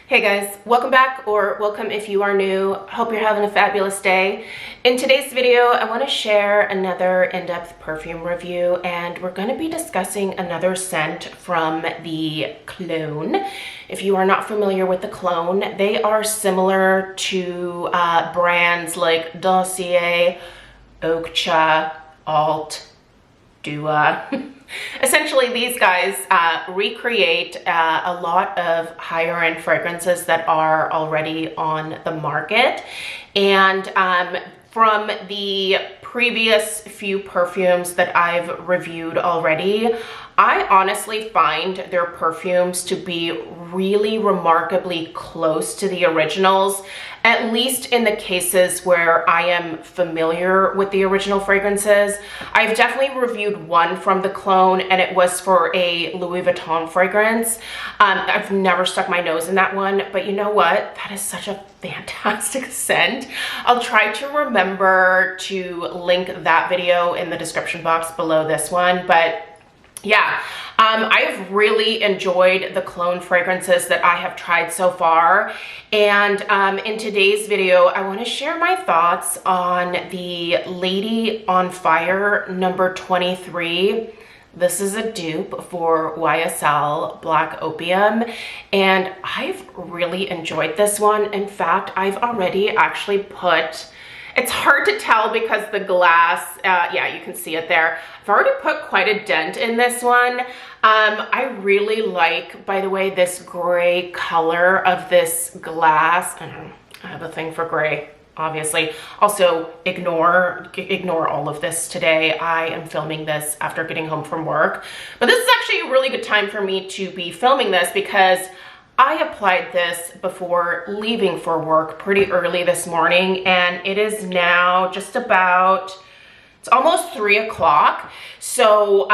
Hey guys, welcome back, or welcome if you are new. Hope you're having a fabulous day. In today's video, I want to share another in-depth perfume review, and we're going to be discussing another scent from the Clone. If you are not familiar with the Clone, they are similar to brands like Dossier, Okcha, Alt, Dua. Essentially, these guys recreate a lot of higher end fragrances that are already on the market. And from the previous few perfumes that I've reviewed already, I honestly find their perfumes to be really remarkably close to the originals, at least in the cases where I am familiar with the original fragrances. I've definitely reviewed one from the Clone, and it was for a Louis Vuitton fragrance. I've never stuck my nose in that one, but you know what? That is such a fantastic scent. I'll try to remember to link that video in the description box below this one, but yeah, I've really enjoyed the Clone fragrances that I have tried so far. And in today's video, I want to share my thoughts on the Lady on Fire number 23. This is a dupe for YSL Black Opium, and I've really enjoyed this one. In fact, I've already actually put, it's hard to tell because the glass, yeah, you can see it there. I've already put quite a dent in this one. I really like, by the way, this gray color of this glass. I have a thing for gray, obviously. Also, ignore all of this today. I am filming this after getting home from work. But this is actually a really good time for me to be filming this because I applied this before leaving for work pretty early this morning, and it is now just about, it's almost 3 o'clock. So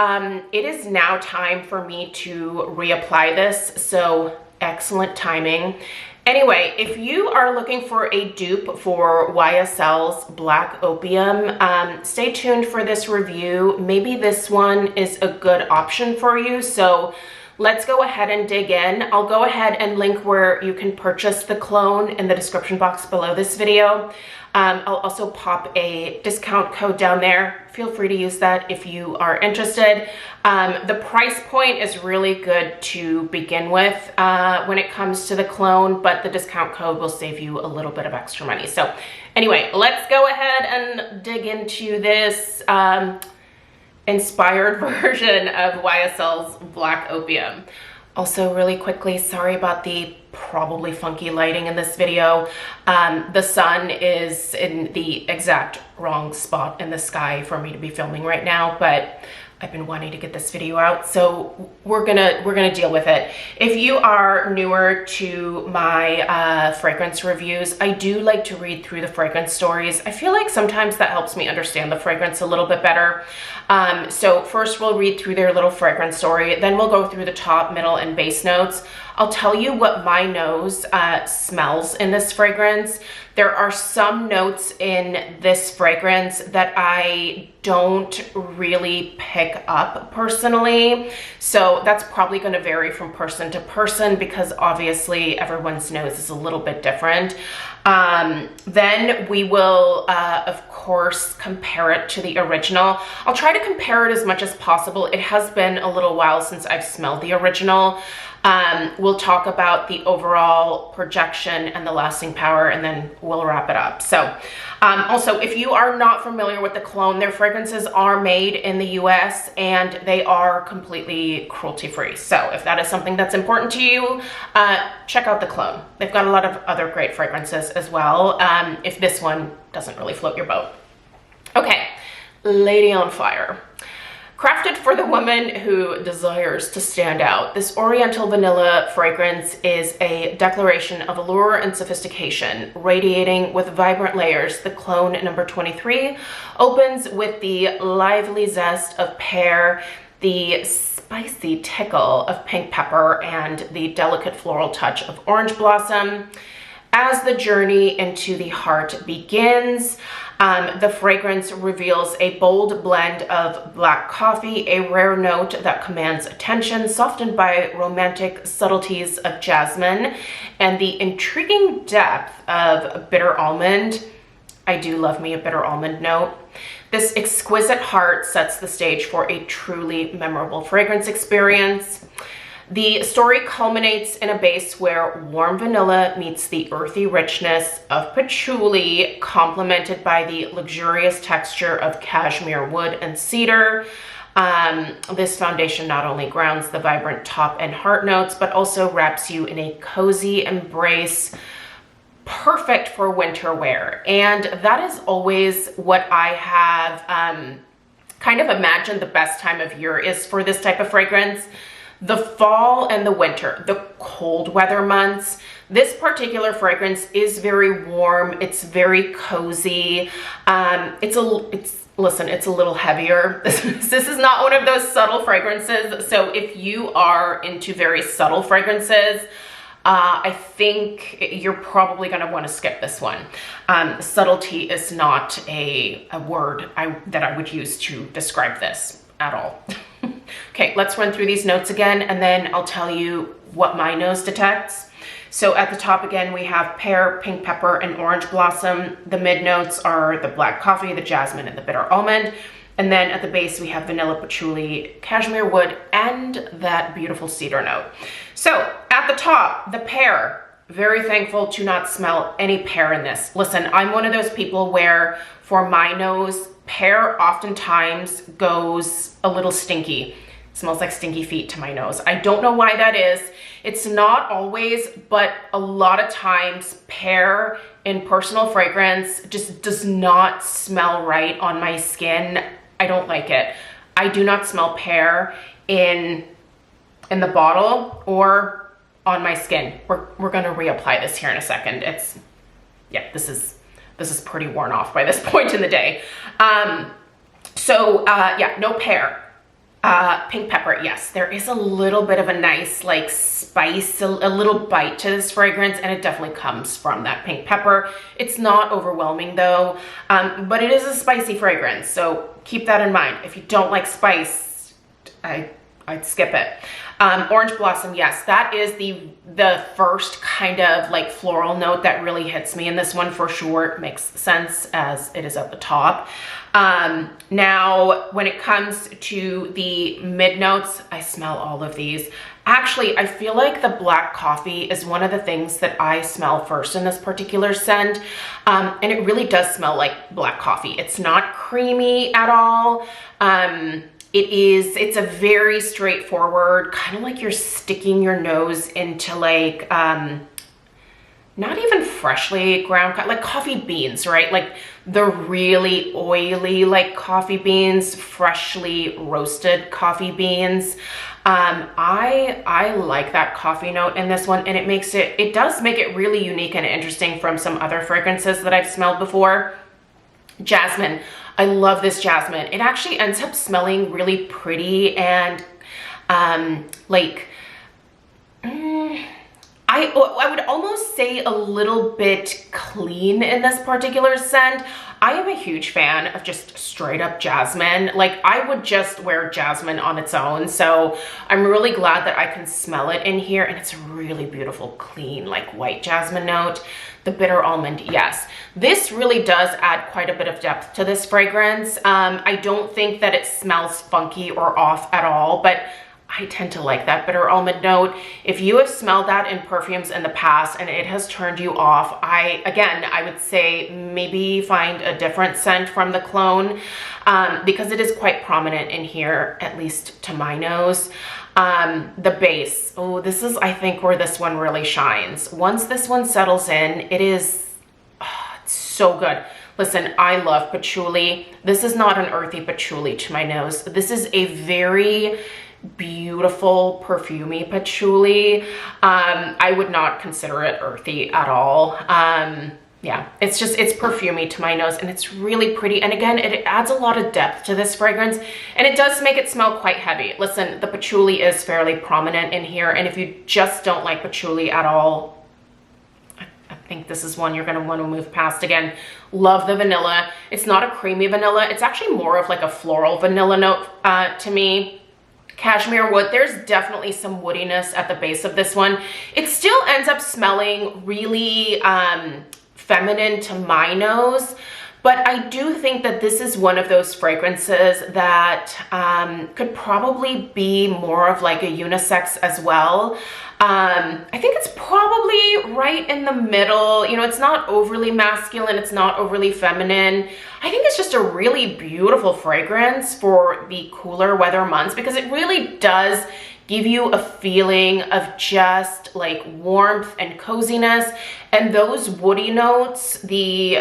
it is now time for me to reapply this. So excellent timing. Anyway, if you are looking for a dupe for YSL's Black Opium, stay tuned for this review. Maybe this one is a good option for you. So let's go ahead and dig in. I'll go ahead and link where you can purchase the Clone in the description box below this video. I'll also pop a discount code down there. Feel free to use that if you are interested. The price point is really good to begin with when it comes to the Clone, but the discount code will save you a little bit of extra money. So anyway, let's go ahead and dig into this inspired version of YSL's Black Opium. Also, really quickly, sorry about the probably funky lighting in this video. The sun is in the exact wrong spot in the sky for me to be filming right now, but I've been wanting to get this video out, so we're gonna deal with it. If you are newer to my fragrance reviews, I do like to read through the fragrance stories. I feel like sometimes that helps me understand the fragrance a little bit better. So first we'll read through their little fragrance story, then we'll go through the top, middle, and base notes. I'll tell you what my nose smells in this fragrance. There are some notes in this fragrance that I don't really pick up personally. So that's probably going to vary from person to person because obviously everyone's nose is a little bit different. Then we will, of course, compare it to the original. I'll try to compare it as much as possible. It has been a little while since I've smelled the original. We'll talk about the overall projection and the lasting power, and then we'll wrap it up. So also, if you are not familiar with the Clone, their fragrances are made in the US and they are completely cruelty-free. So if that is something that's important to you, check out the Clone. They've got a lot of other great fragrances as well, if this one doesn't really float your boat. Okay, Lady on Fire. Crafted for the woman who desires to stand out, this Oriental vanilla fragrance is a declaration of allure and sophistication, radiating with vibrant layers. The Clone number 23 opens with the lively zest of pear, the spicy tickle of pink pepper, and the delicate floral touch of orange blossom. As the journey into the heart begins, the fragrance reveals a bold blend of black coffee, a rare note that commands attention, softened by romantic subtleties of jasmine, and the intriguing depth of bitter almond. I do love me a bitter almond note. This exquisite heart sets the stage for a truly memorable fragrance experience. The story culminates in a base where warm vanilla meets the earthy richness of patchouli, complemented by the luxurious texture of cashmere wood and cedar. This foundation not only grounds the vibrant top and heart notes, but also wraps you in a cozy embrace, perfect for winter wear. And that is always what I have kind of imagined the best time of year is for this type of fragrance. The fall and the winter, the cold weather months. This particular fragrance is very warm. It's very cozy. Listen, it's a little heavier. This is not one of those subtle fragrances. So if you are into very subtle fragrances, I think you're probably going to want to skip this one. Subtlety is not a word that I would use to describe this at all. Okay, let's run through these notes again, and then I'll tell you what my nose detects. So at the top again, we have pear, pink pepper, and orange blossom. The mid notes are the black coffee, the jasmine, and the bitter almond. And then at the base, we have vanilla, patchouli, cashmere wood, and that beautiful cedar note. So at the top, the pear. Very thankful to not smell any pear in this. Listen, I'm one of those people where for my nose, pear oftentimes goes a little stinky. It smells like stinky feet to my nose. I don't know why that is. It's not always, but a lot of times pear in personal fragrance just does not smell right on my skin. I don't like it. I do not smell pear in the bottle or on my skin. We're gonna reapply this here in a second. This is pretty worn off by this point in the day. No pear. Pink pepper, yes, there is a little bit of a nice like spice, a little bite to this fragrance, and it definitely comes from that pink pepper. It's not overwhelming though, but it is a spicy fragrance, so keep that in mind. If you don't like spice, I'd skip it. Orange blossom, yes, that is the first kind of like floral note that really hits me in this one for sure. It makes sense as it is at the top. Now, when it comes to the mid notes, I smell all of these. Actually, I feel like the black coffee is one of the things that I smell first in this particular scent. And it really does smell like black coffee. It's not creamy at all. It's a very straightforward, kind of like you're sticking your nose into like, not even freshly ground, like coffee beans, right? Like the really oily, like coffee beans, freshly roasted coffee beans. I like that coffee note in this one, and it does make it really unique and interesting from some other fragrances that I've smelled before. Jasmine. I love this jasmine. It actually ends up smelling really pretty and I would almost say a little bit clean in this particular scent. I am a huge fan of just straight up jasmine. Like I would just wear jasmine on its own. So I'm really glad that I can smell it in here, and it's a really beautiful, clean, like white jasmine note. The bitter almond, yes. This really does add quite a bit of depth to this fragrance. I don't think that it smells funky or off at all, but I tend to like that bitter almond note. If you have smelled that in perfumes in the past and it has turned you off, I would say maybe find a different scent from the clone, because it is quite prominent in here, at least to my nose. The base, this is, I think, where this one really shines. Once this one settles in, it's so good. Listen, I love patchouli. This is not an earthy patchouli to my nose. This is a very beautiful perfumey patchouli. I would not consider it earthy at all. Yeah, it's perfumey to my nose, and it's really pretty. And again, it adds a lot of depth to this fragrance, and it does make it smell quite heavy. Listen, the patchouli is fairly prominent in here, and if you just don't like patchouli at all, think this is one you're gonna wanna move past. Again, love the vanilla. It's not a creamy vanilla. It's actually more of like a floral vanilla note to me. Cashmere wood, there's definitely some woodiness at the base of this one. It still ends up smelling really feminine to my nose, but I do think that this is one of those fragrances that could probably be more of like a unisex as well. I think it's probably right in the middle. You know, it's not overly masculine, it's not overly feminine. I think it's just a really beautiful fragrance for the cooler weather months because it really does give you a feeling of just like warmth and coziness, and those woody notes, the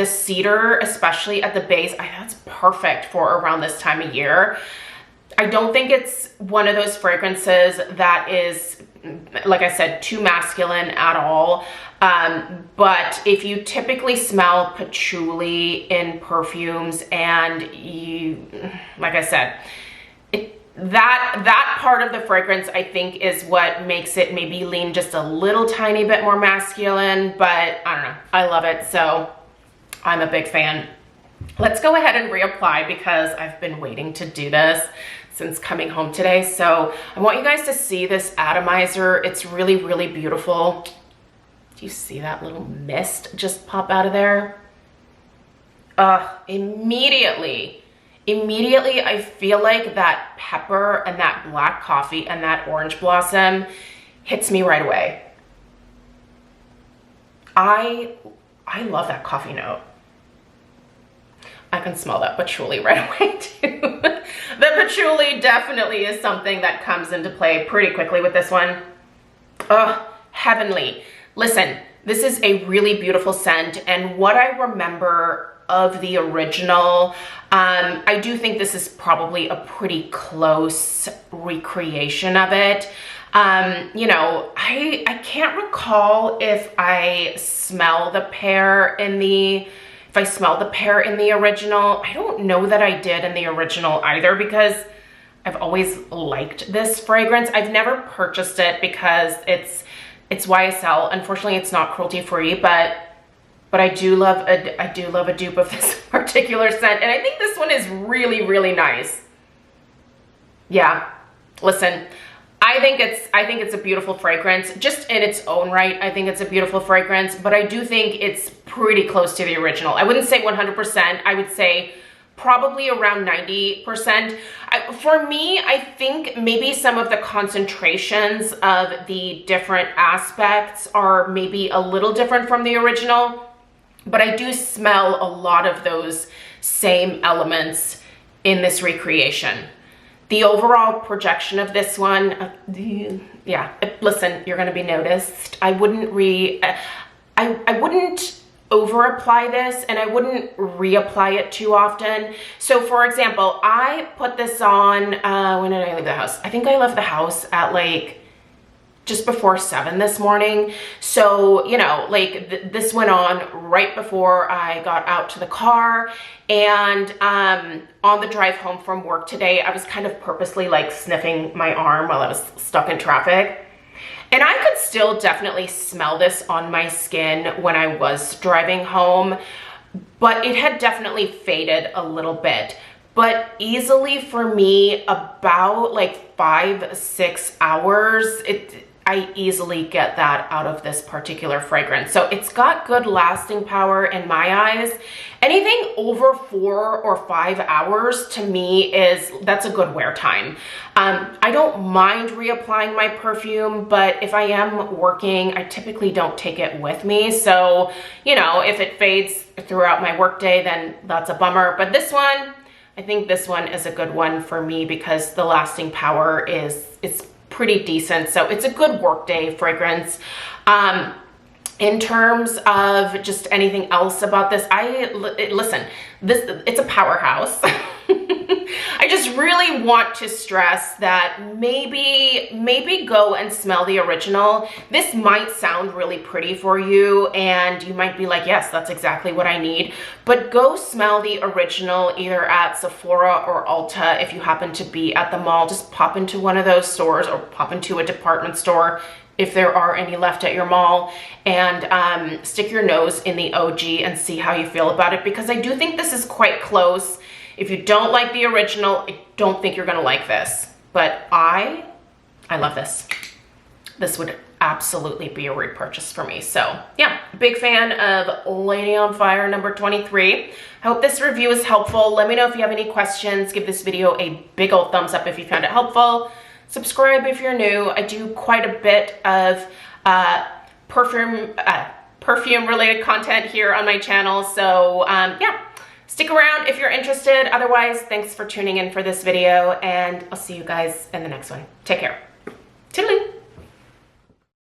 cedar, especially at the base, that's perfect for around this time of year. I don't think it's one of those fragrances that is, like I said, too masculine at all. But if you typically smell patchouli in perfumes and you, like I said, that part of the fragrance I think is what makes it maybe lean just a little tiny bit more masculine, but I don't know, I love it, so I'm a big fan. Let's go ahead and reapply because I've been waiting to do this since coming home today. So I want you guys to see this atomizer. It's really, really beautiful. Do you see that little mist just pop out of there? Immediately, I feel like that pepper and that black coffee and that orange blossom hits me right away. I love that coffee note. I can smell that patchouli right away too. The patchouli definitely is something that comes into play pretty quickly with this one. Oh, heavenly. Listen, this is a really beautiful scent, and what I remember of the original, I do think this is probably a pretty close recreation of it. You know, I can't recall if I smell the pear in the original. I don't know that I did in the original either because I've always liked this fragrance. I've never purchased it because it's YSL. Unfortunately, it's not cruelty free, but I do love a dupe of this particular scent, and I think this one is really, really nice. Yeah, listen, I think it's a beautiful fragrance just in its own right. I think it's a beautiful fragrance, but I do think it's pretty close to the original. I wouldn't say 100%. I would say probably around 90%. For me, I think maybe some of the concentrations of the different aspects are maybe a little different from the original, but I do smell a lot of those same elements in this recreation. The overall projection of this one, yeah, listen, you're gonna be noticed. I wouldn't over apply this, and I wouldn't reapply it too often. So for example, I put this on, when did I leave the house? I think I left the house at like just before 7 this morning. So, you know, like this went on right before I got out to the car, and on the drive home from work today, I was kind of purposely like sniffing my arm while I was stuck in traffic. And I could still definitely smell this on my skin when I was driving home, but it had definitely faded a little bit. But easily for me, about like 5-6 hours, I easily get that out of this particular fragrance. So it's got good lasting power in my eyes. Anything over 4 or 5 hours to me that's a good wear time. I don't mind reapplying my perfume, but if I am working, I typically don't take it with me. So, you know, if it fades throughout my workday, then that's a bummer. But this one, I think this one is a good one for me because the lasting power is pretty decent. So it's a good workday fragrance. In terms of just anything else about this, listen, it's a powerhouse. I just really want to stress that maybe go and smell the original. This might sound really pretty for you, and you might be like, yes, that's exactly what I need. But go smell the original either at Sephora or Ulta if you happen to be at the mall. Just pop into one of those stores or pop into a department store. if there are any left at your mall, and stick your nose in the OG and see how you feel about it, because I do think this is quite close. If you don't like the original, I don't think you're gonna like this, but I love this. This would absolutely be a repurchase for me. So yeah, big fan of Lady on Fire number 23. I hope this review is helpful. Let me know if you have any questions. Give this video a big old thumbs up if you found it helpful. Subscribe if you're new. I do quite a bit of perfume related content here on my channel. So yeah, stick around if you're interested. Otherwise, thanks for tuning in for this video, and I'll see you guys in the next one. Take care. Toodaloo.